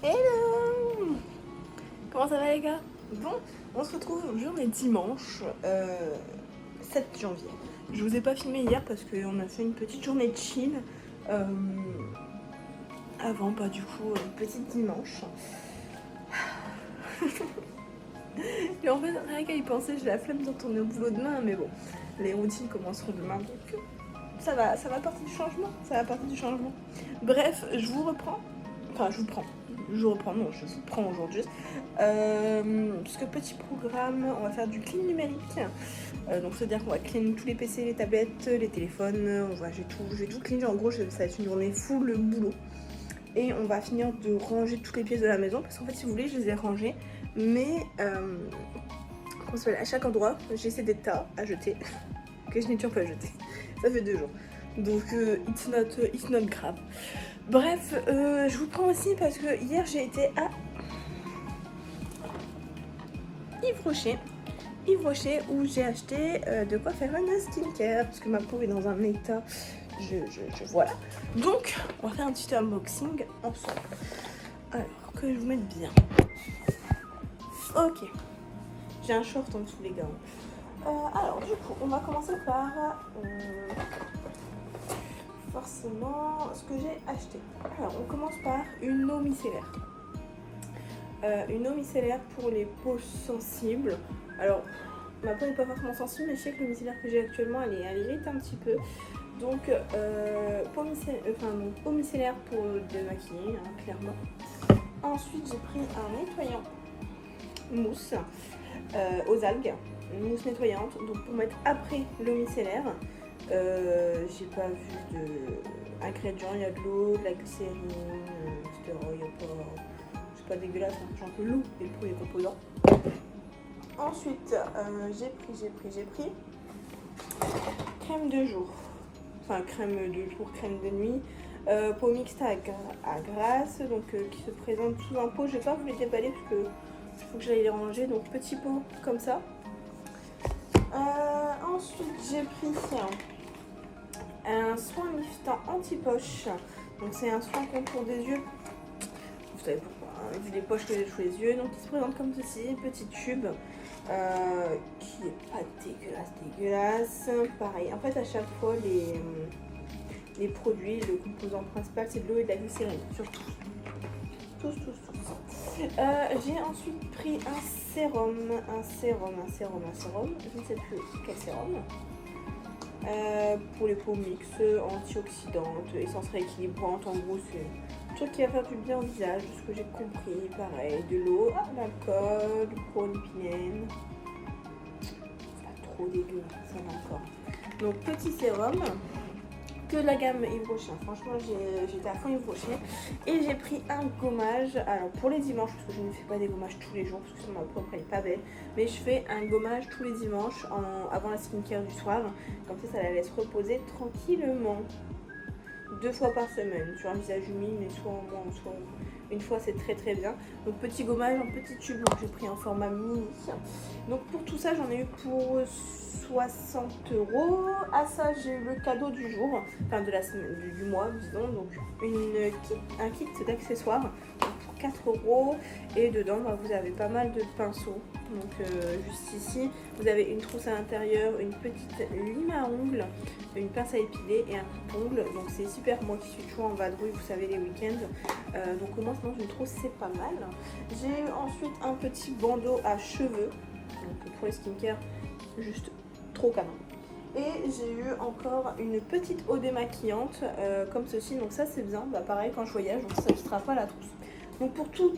Hello! Comment ça va les gars? Bon, on se retrouve journée dimanche 7 janvier. Je vous ai pas filmé hier parce qu'on a fait une petite journée de chill. Avant, pas du coup, petite dimanche. Et en fait, rien qu'à y penser, j'ai la flemme de retourner au boulot demain, mais bon, les routines commenceront demain, donc ça va partir du changement, ça va partir du changement. Bref, je vous reprends, enfin je vous prends aujourd'hui, parce que petit programme, on va faire du clean numérique, donc c'est-à-dire qu'on va clean tous les PC, les tablettes, les téléphones, je vais tout clean, en gros ça va être une journée full boulot. Et on va finir de ranger toutes les pièces de la maison, parce qu'en fait si vous voulez je les ai rangées, mais à chaque endroit j'ai ces des tas à jeter, que je n'ai toujours pas jeté, ça fait 2 jours. Donc it's not grave. Bref, je vous prends aussi parce que hier j'ai été à Yves Rocher où j'ai acheté de quoi faire une skincare parce que ma peau est dans un état, voilà. Donc on va faire un petit unboxing ensemble. Alors que je vous mette bien. Ok, j'ai un short en dessous les gars. Alors du coup on va commencer par forcément ce que j'ai acheté. Alors on commence par une eau micellaire. Une eau micellaire pour les peaux sensibles. Alors ma peau n'est pas forcément sensible, mais je sais que l'eau micellaire que j'ai actuellement elle irrite un petit peu. Donc eau micellaire pour démaquiller, hein, clairement. Ensuite j'ai pris un nettoyant mousse aux algues, une mousse nettoyante, donc pour mettre après l'eau micellaire. J'ai pas vu de ingrédients, il y a de l'eau, de la glycérine, etc. Il y a pas... C'est pas dégueulasse, hein. J'ai un peu l'eau et pour les composants. Ensuite, j'ai pris crème de jour. Enfin, crème de jour, crème de nuit. Peau mixte à grasse, donc qui se présente sous un pot. Je vais pas vous les déballer parce que faut que j'aille les ranger. Donc petit pot comme ça. Ensuite, j'ai pris un soin liftant anti-poche. Donc c'est un soin contour des yeux. Vous savez pourquoi, hein, vu les poches que j'ai sous les yeux. Donc il se présente comme ceci, petit tube qui est pas dégueulasse. Pareil, en fait à chaque fois les produits, le composant principal c'est de l'eau et de la glycérine, surtout. Tous. J'ai ensuite pris un sérum, je ne sais plus quel sérum. Pour les peaux mixtes, antioxydantes, essence rééquilibrante, en gros c'est un truc qui va faire du bien au visage, de ce que j'ai compris, pareil, de l'eau, l'alcool, du chlorolipinène, c'est pas trop dégueu, ça va encore. Donc petit sérum, que de la gamme Yves Rocher, franchement j'étais à fond Yves Rocher. Et j'ai pris un gommage, alors pour les dimanches, parce que je ne fais pas des gommages tous les jours, parce que sinon ma peau elle est pas belle, mais je fais un gommage tous les dimanches avant la skincare du soir, comme ça la laisse reposer tranquillement. 2 fois par semaine, sur un visage humide, mais soit en moins, soit une fois c'est très bien. Donc petit gommage en petit tube, donc j'ai pris un format mini. Donc pour tout ça j'en ai eu pour 60 €. À ça j'ai eu le cadeau du jour, enfin de la semaine, du mois disons, donc un kit d'accessoires pour 4 €. Et dedans vous avez pas mal de pinceaux. Donc juste ici vous avez une trousse à l'intérieur, une petite lime à ongles, une pince à épiler et un coupe-ongle. Donc c'est super, moi qui suis toujours en vadrouille, vous savez, les week-ends. Donc au moins dans une trousse c'est pas mal. J'ai eu ensuite un petit bandeau à cheveux, donc pour les skincare, juste trop canon. Et j'ai eu encore une petite eau démaquillante comme ceci, donc ça c'est bien, pareil quand je voyage, donc ça ne sera pas la trousse. Donc pour tout,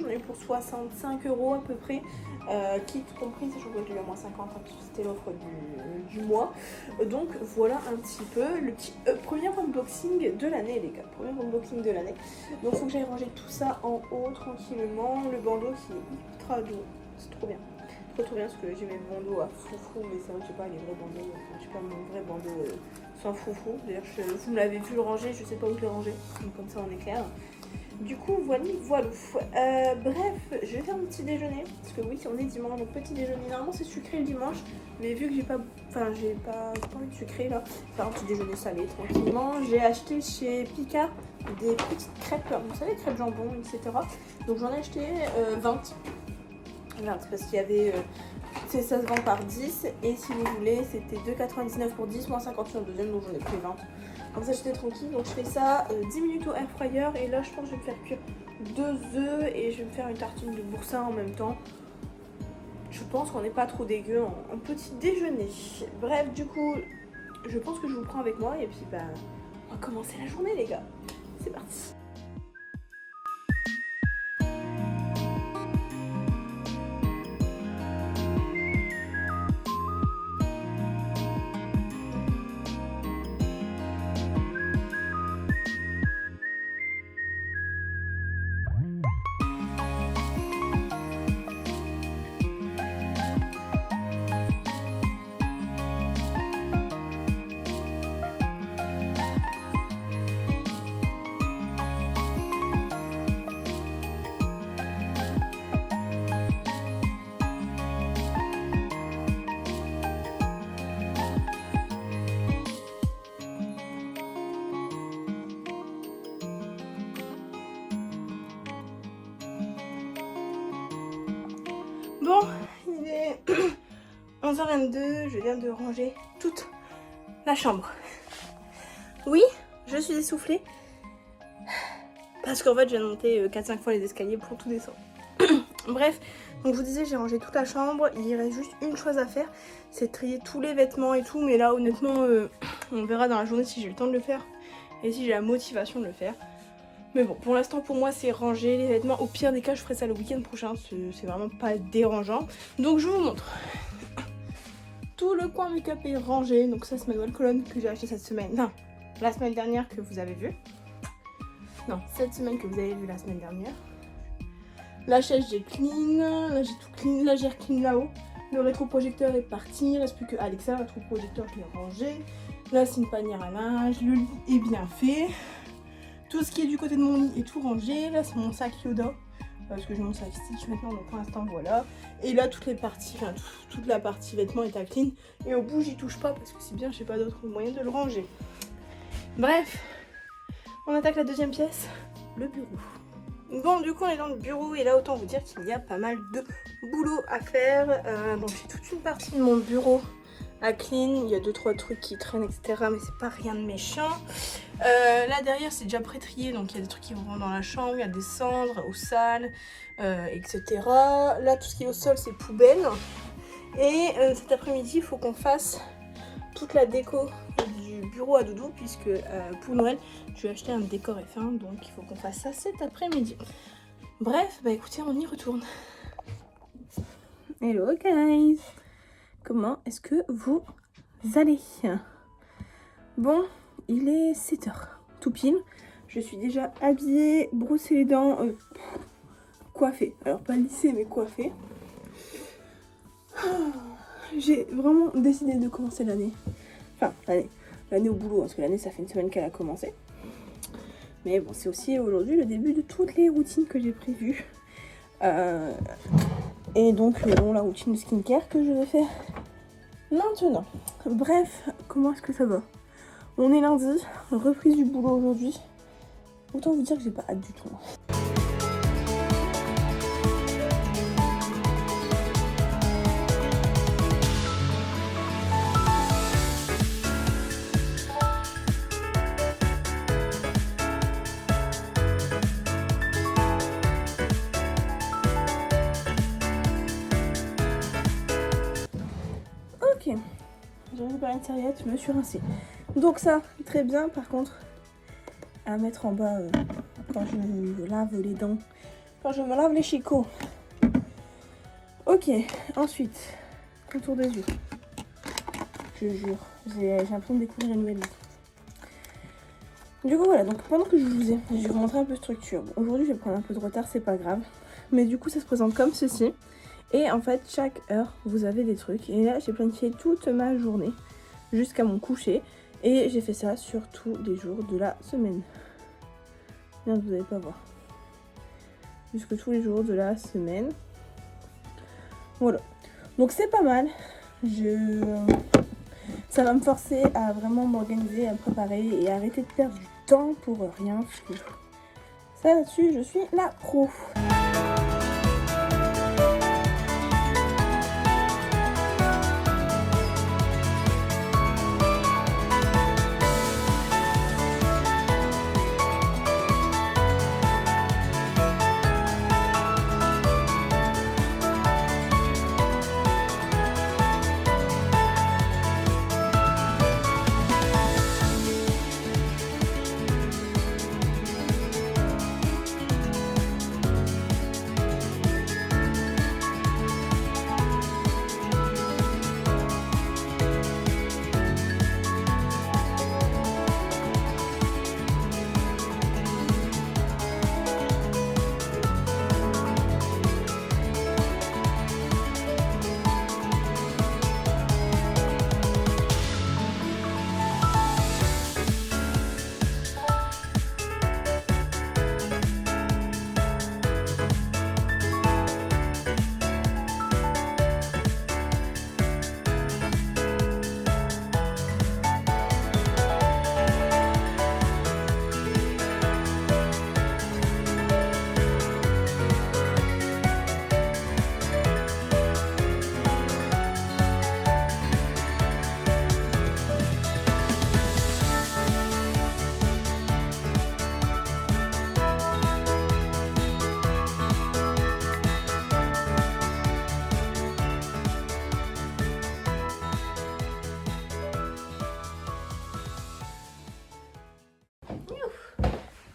j'en ai eu pour 65 € à peu près, kit compris, sachant que j'ai eu à moins 50, hein, parce que c'était l'offre du mois. Donc voilà un petit peu le petit premier unboxing de l'année les gars, premier unboxing de l'année. Donc faut que j'aille ranger tout ça en haut tranquillement, le bandeau qui est ultra doux, c'est trop bien. Trop bien parce que j'ai mes bandeaux à foufou, mais c'est vrai que j'ai pas les vrais bandeaux, j'ai pas mon vrai bandeau sans foufou. D'ailleurs vous me l'avez vu le ranger, je sais pas où je l'ai rangé, donc comme ça on est clair. Du coup voilà. Bref, je vais faire mon petit déjeuner, parce que oui on est dimanche, donc petit déjeuner, normalement c'est sucré le dimanche, mais vu que j'ai pas envie de sucrer là, faire un petit déjeuner salé tranquillement. J'ai acheté chez Picard des petites crêpes, vous savez, crêpes jambon, etc. Donc j'en ai acheté 20. 20 parce qu'il y avait, ça se vend par 10 et si vous voulez c'était 2,99 pour 10, moins 50 sur le deuxième, donc j'en ai pris 20. Comme ça j'étais tranquille, donc je fais ça 10 minutes au air fryer et là je pense que je vais me faire cuire 2 œufs et je vais me faire une tartine de boursin en même temps. Je pense qu'on n'est pas trop dégueu en petit déjeuner. Bref, du coup, je pense que je vous prends avec moi et puis bah, on va commencer la journée les gars. C'est parti. Bon, il est 11h22, je viens de ranger toute la chambre. Oui, je suis essoufflée. Parce qu'en fait, je viens de monter 4-5 fois les escaliers pour tout descendre. Bref, donc je vous disais, j'ai rangé toute la chambre. Il reste juste une chose à faire, c'est de trier tous les vêtements et tout. Mais là, honnêtement, on verra dans la journée si j'ai le temps de le faire et si j'ai la motivation de le faire. Mais bon, pour l'instant, pour moi, c'est ranger les vêtements. Au pire des cas, je ferai ça le week-end prochain. C'est vraiment pas dérangeant. Donc, je vous montre. Tout le coin make-up est rangé. Donc, ça, c'est ma nouvelle colonne que j'ai achetée cette semaine. Non, la semaine dernière que vous avez vue. Non, cette semaine que vous avez vue la semaine dernière. La chaise, j'ai clean. Là, j'ai tout clean. Là, j'ai clean là-haut. Le rétroprojecteur est parti. Il reste plus que Alexa. Le rétroprojecteur, je l'ai rangé. Là, c'est une panière à linge. Le lit est bien fait. Tout ce qui est du côté de mon lit est tout rangé. Là, c'est mon sac Yoda. Parce que j'ai mon sac Stitch maintenant. Donc, pour l'instant, voilà. Et là, toutes les parties, enfin, toute la partie vêtements est à clean. Et au bout, j'y touche pas parce que c'est bien, j'ai pas d'autre moyen de le ranger. Bref, on attaque la deuxième pièce, le bureau. Bon, du coup, on est dans le bureau. Et là, autant vous dire qu'il y a pas mal de boulot à faire. Donc, j'ai toute une partie de mon bureau à clean. Il y a 2-3 trucs qui traînent, etc. Mais c'est pas rien de méchant. Là derrière c'est déjà pré-trié, donc il y a des trucs qui vont dans la chambre, il y a des cendres aux salles, etc. Là tout ce qui est au sol c'est poubelle. Et cet après-midi il faut qu'on fasse toute la déco du bureau à Doudou, puisque pour Noël je vais acheter un décor F1, donc il faut qu'on fasse ça cet après-midi. Bref, bah écoutez, on y retourne. Hello guys, comment est-ce que vous allez? Bon, il est 7h, tout pile. Je suis déjà habillée, brossée les dents, coiffée. Alors pas lissée mais coiffée. J'ai vraiment décidé de commencer l'année. Enfin, l'année au boulot, parce que l'année ça fait une semaine qu'elle a commencé. Mais bon, c'est aussi aujourd'hui le début de toutes les routines que j'ai prévues. Et donc, bon, la routine de skincare que je vais faire maintenant. Bref, comment est-ce que ça va? On est lundi, reprise du boulot aujourd'hui. Autant vous dire que j'ai pas hâte du tout. Ok, j'ai récupéré une serviette, je me suis rincée. Donc ça, très bien. Par contre, à mettre en bas quand je me lave les dents, quand je me lave les chicots. Ok, ensuite, contour des yeux. Je jure, j'ai l'impression de découvrir une nouvelle vie. Du coup voilà, donc pendant que je vous ai, je vais vous montrer un peu structure. Bon, aujourd'hui je vais prendre un peu de retard, c'est pas grave. Mais du coup ça se présente comme ceci. Et en fait chaque heure vous avez des trucs. Et là j'ai planifié toute ma journée jusqu'à mon coucher. Et j'ai fait ça sur tous les jours de la semaine. Bien, vous n'allez pas voir. Jusque tous les jours de la semaine. Voilà. Donc c'est pas mal. Ça va me forcer à vraiment m'organiser, à me préparer et à arrêter de perdre du temps pour rien foutre. Ça là-dessus, je suis la pro.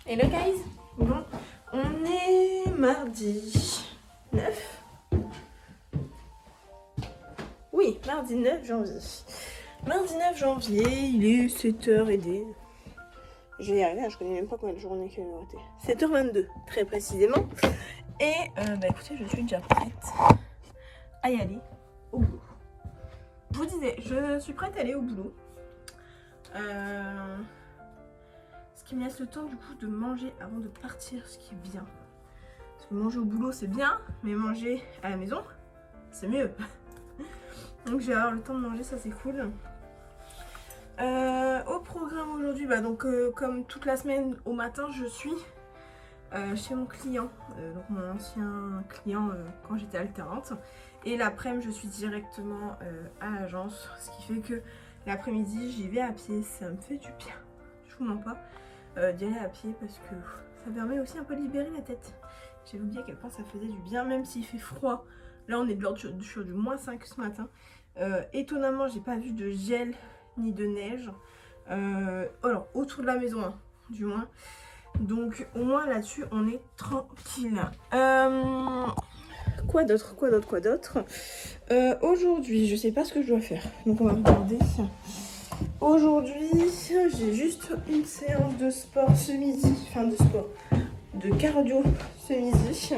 Hello guys. Bon, on est mardi 9. Oui, mardi 9 janvier. Mardi 9 janvier, il est 7h. Je vais y arriver, je connais même pas combien de journées qu'il a été. 7h22, très précisément. Et bah écoutez, je suis déjà prête à y aller au boulot. Je vous disais, je suis prête à aller au boulot. Ce qui me laisse le temps du coup de manger avant de partir, ce qui est bien. Parce que manger au boulot c'est bien, mais manger à la maison c'est mieux. Donc je vais avoir le temps de manger, ça c'est cool. Au programme aujourd'hui, bah donc comme toute la semaine au matin je suis chez mon client, donc mon ancien client quand j'étais alternante. Et l'après-midi je suis directement à l'agence, ce qui fait que l'après-midi j'y vais à pied, ça me fait du bien, je vous mens pas. D'y aller à pied parce que ça permet aussi un peu de libérer la tête. J'ai oublié à quel point ça faisait du bien, même s'il fait froid. Là on est de l'ordre sur du -5 ce matin. Étonnamment j'ai pas vu de gel ni de neige. Alors autour de la maison hein, du moins. Donc au moins là-dessus on est tranquille. Quoi d'autre aujourd'hui je sais pas ce que je dois faire. Donc on va regarder. Aujourd'hui, j'ai juste une séance de sport ce midi, de cardio ce midi.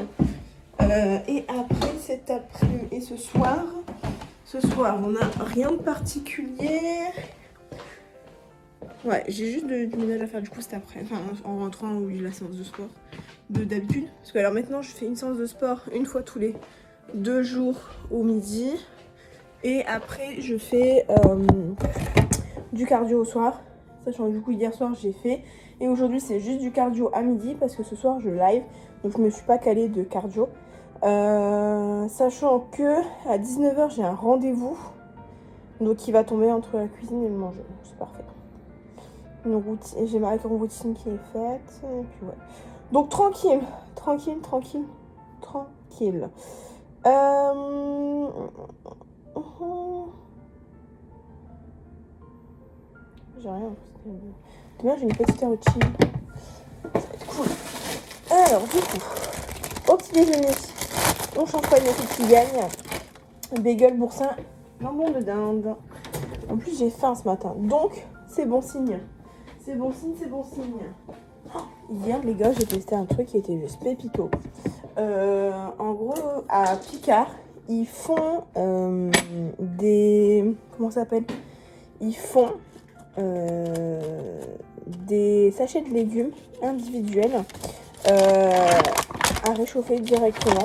Et après, cet après-midi et ce soir, on n'a rien de particulier. Ouais, j'ai juste du ménage à faire du coup cet après, en rentrant de la séance de sport d'habitude. Parce que alors maintenant, je fais une séance de sport une fois tous les 2 jours au midi. Et après, je fais du cardio au soir, sachant que du coup hier soir j'ai fait, et aujourd'hui c'est juste du cardio à midi parce que ce soir je live, donc je me suis pas calée de cardio, sachant que à 19h j'ai un rendez-vous, donc il va tomber entre la cuisine et le manger, c'est parfait. Une routine, j'ai ma routine qui est faite, et puis ouais. Donc tranquille. J'ai rien. Demain j'ai une petite heure de chill. Ça va être cool. Alors du coup, au petit déjeuner, on change pas de petite gagne. Bagel, boursin, jambon de dinde. En plus j'ai faim ce matin, donc c'est bon signe. C'est bon signe. Oh, hier les gars j'ai testé un truc qui était juste pépito. En gros à Picard ils font des... Comment ça s'appelle ? Ils font des sachets de légumes individuels à réchauffer directement.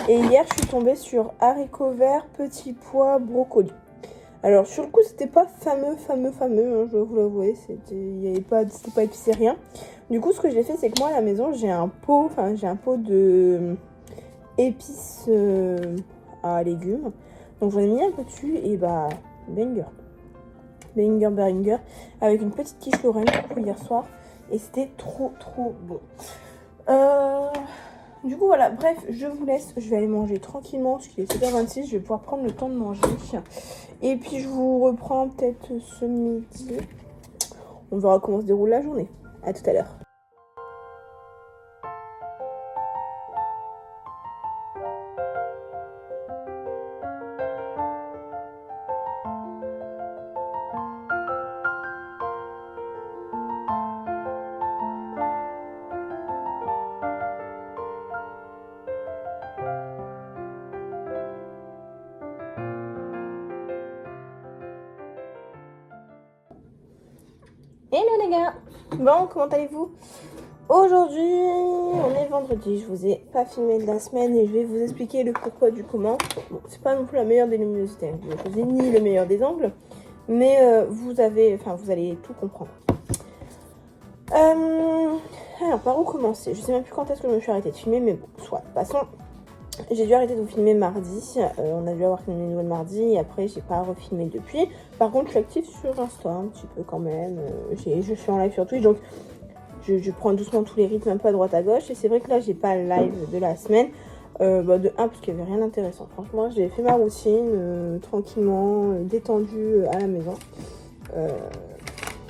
Et hier, je suis tombée sur haricots verts, petits pois, brocolis. Alors sur le coup c'était pas fameux, hein, je dois vous l'avouer, c'était pas épicé rien. Du coup ce que j'ai fait c'est que moi à la maison j'ai un pot de épices à légumes. Donc j'en ai mis un peu dessus et bah banger Beringer avec une petite quiche Lorraine pour hier soir et c'était trop bon. Du coup voilà, bref, je vous laisse, je vais aller manger tranquillement parce qu'il est 7h26, je vais pouvoir prendre le temps de manger et puis je vous reprends peut-être ce midi. On verra comment se déroule la journée. À tout à l'heure. Hello les gars. Bon, comment allez-vous? Aujourd'hui, on est vendredi, je vous ai pas filmé de la semaine et je vais vous expliquer le pourquoi du comment. Bon, c'est pas non plus la meilleure des luminosités, je ne choisis ni le meilleur des angles, mais vous allez tout comprendre. Alors, par où commencer? Je sais même plus quand est-ce que je me suis arrêtée de filmer, mais bon, soit. De toute façon, j'ai dû arrêter de vous filmer mardi. On a dû avoir filmé une nouvelle mardi et après, j'ai pas refilmé depuis. Par contre, je suis active sur Insta un petit peu quand même. Je suis en live sur Twitch, donc je prends doucement tous les rythmes un peu à droite à gauche. Et c'est vrai que là, j'ai pas le live de la semaine. De 1, parce qu'il n'y avait rien d'intéressant. Franchement, j'ai fait ma routine tranquillement, détendue à la maison.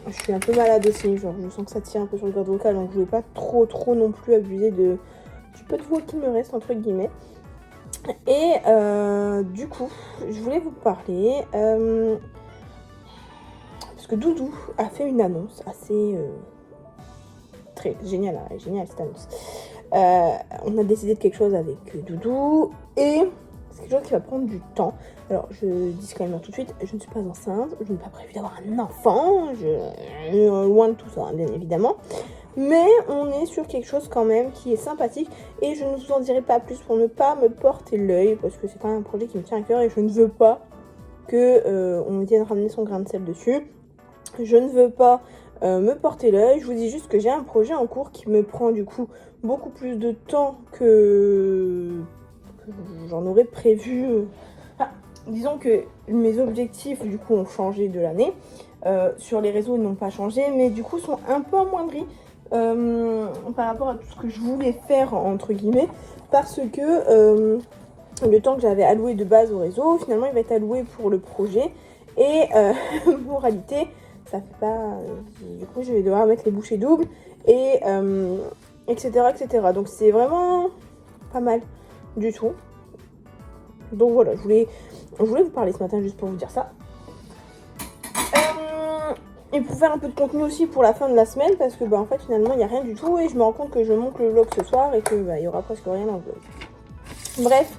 Je suis un peu malade aussi, genre je sens que ça tire un peu sur le corde vocale, donc je voulais pas trop non plus abuser du peu de voix qui me reste entre guillemets. Et du coup, je voulais vous parler parce que Doudou a fait une annonce assez très géniale, géniale cette annonce. On a décidé de quelque chose avec Doudou et c'est quelque chose qui va prendre du temps. Alors, je dis quand même tout de suite, je ne suis pas enceinte, je n'ai pas prévu d'avoir un enfant, loin de tout ça, hein, bien évidemment. Mais on est sur quelque chose quand même qui est sympathique et je ne vous en dirai pas plus pour ne pas me porter l'œil parce que c'est quand même un projet qui me tient à cœur et je ne veux pas qu'on vienne ramener son grain de sel dessus. Je ne veux pas me porter l'œil, je vous dis juste que j'ai un projet en cours qui me prend du coup beaucoup plus de temps que j'en aurais prévu. Disons que mes objectifs du coup ont changé de l'année. Sur les réseaux ils n'ont pas changé mais du coup sont un peu amoindris par rapport à tout ce que je voulais faire entre guillemets parce que le temps que j'avais alloué de base au réseau finalement il va être alloué pour le projet et moralité ça fait pas du coup je vais devoir mettre les bouchées doubles et etc. Donc c'est vraiment pas mal du tout. Donc voilà, je voulais vous parler ce matin juste pour vous dire ça. Et pour faire un peu de contenu aussi pour la fin de la semaine parce que en fait finalement il n'y a rien du tout et je me rends compte que je monte le vlog ce soir et que il y aura presque rien dans le vlog. Bref,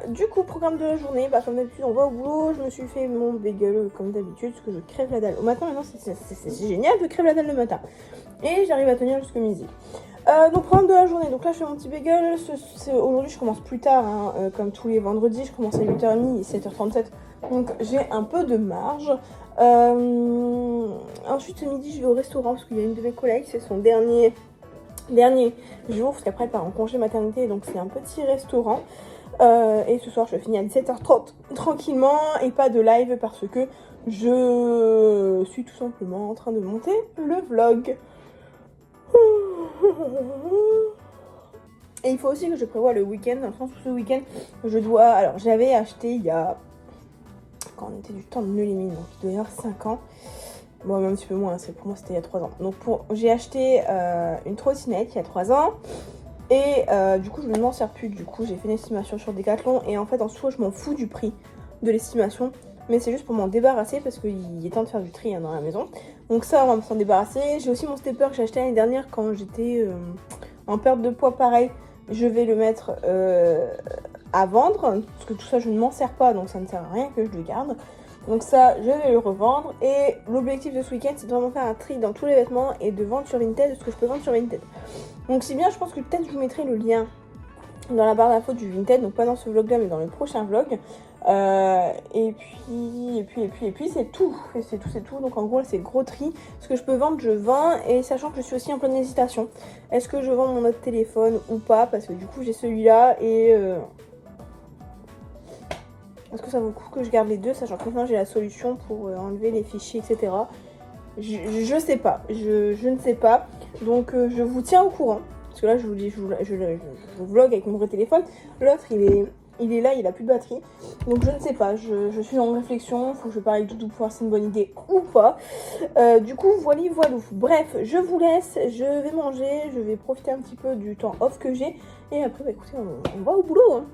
du coup programme de la journée, comme d'habitude on va au boulot, je me suis fait mon bagel comme d'habitude parce que je crève la dalle. Au matin maintenant c'est génial, je crève la dalle le matin et j'arrive à tenir jusqu'au midi. Donc programme de la journée, donc là je fais mon petit bagel, aujourd'hui je commence plus tard, comme tous les vendredis, je commence à 8h30 et 7h37, donc j'ai un peu de marge. Ensuite ce midi je vais au restaurant parce qu'il y a une de mes collègues, c'est son dernier jour, parce qu'après elle part en congé maternité, donc c'est un petit restaurant. Et ce soir je finis à 17h30 tranquillement et pas de live parce que je suis tout simplement en train de monter le vlog. Et il faut aussi que je prévoie le week-end, dans le sens où ce week-end, je dois... Alors, j'avais acheté il y a... Quand on était du temps de Neulémine, donc il doit y avoir 5 ans. Bon, même un petit peu moins, pour moi c'était il y a 3 ans. Donc j'ai acheté une trottinette il y a 3 ans. Et du coup, je ne m'en sers plus. Du coup, j'ai fait une estimation sur Decathlon. Et en fait, en soi, je m'en fous du prix de l'estimation. Mais c'est juste pour m'en débarrasser parce qu'il est temps de faire du tri dans la maison. Donc ça, on va s'en débarrasser. J'ai aussi mon stepper que j'ai acheté l'année dernière quand j'étais en perte de poids pareil. Je vais le mettre à vendre. Parce que tout ça, je ne m'en sers pas. Donc ça ne sert à rien que je le garde. Donc ça, je vais le revendre. Et l'objectif de ce week-end, c'est de vraiment faire un tri dans tous les vêtements et de vendre sur Vinted ce que je peux vendre sur Vinted. Donc si bien, je pense que peut-être je vous mettrai le lien dans la barre d'infos du Vinted, donc pas dans ce vlog là mais dans le prochain vlog. Et puis c'est tout. C'est tout. Donc en gros c'est gros tri. Ce que je peux vendre, je vends. Et sachant que je suis aussi en pleine hésitation. Est-ce que je vends mon autre téléphone ou pas? Parce que du coup j'ai celui-là et est-ce que ça vaut le coup que je garde les deux, sachant que maintenant j'ai la solution pour enlever les fichiers, etc. Je sais pas, je ne sais pas. Donc je vous tiens au courant. Parce que là je vous dis, je vlog avec mon vrai téléphone. L'autre il est là, il a plus de batterie. Donc je ne sais pas, je suis en réflexion. Faut que je parle avec Doudou pour voir si c'est une bonne idée ou pas. Du coup voilà. Bref, je vous laisse, je vais manger, je vais profiter un petit peu du temps off que j'ai. Et après bah, écoutez, on va au boulot hein.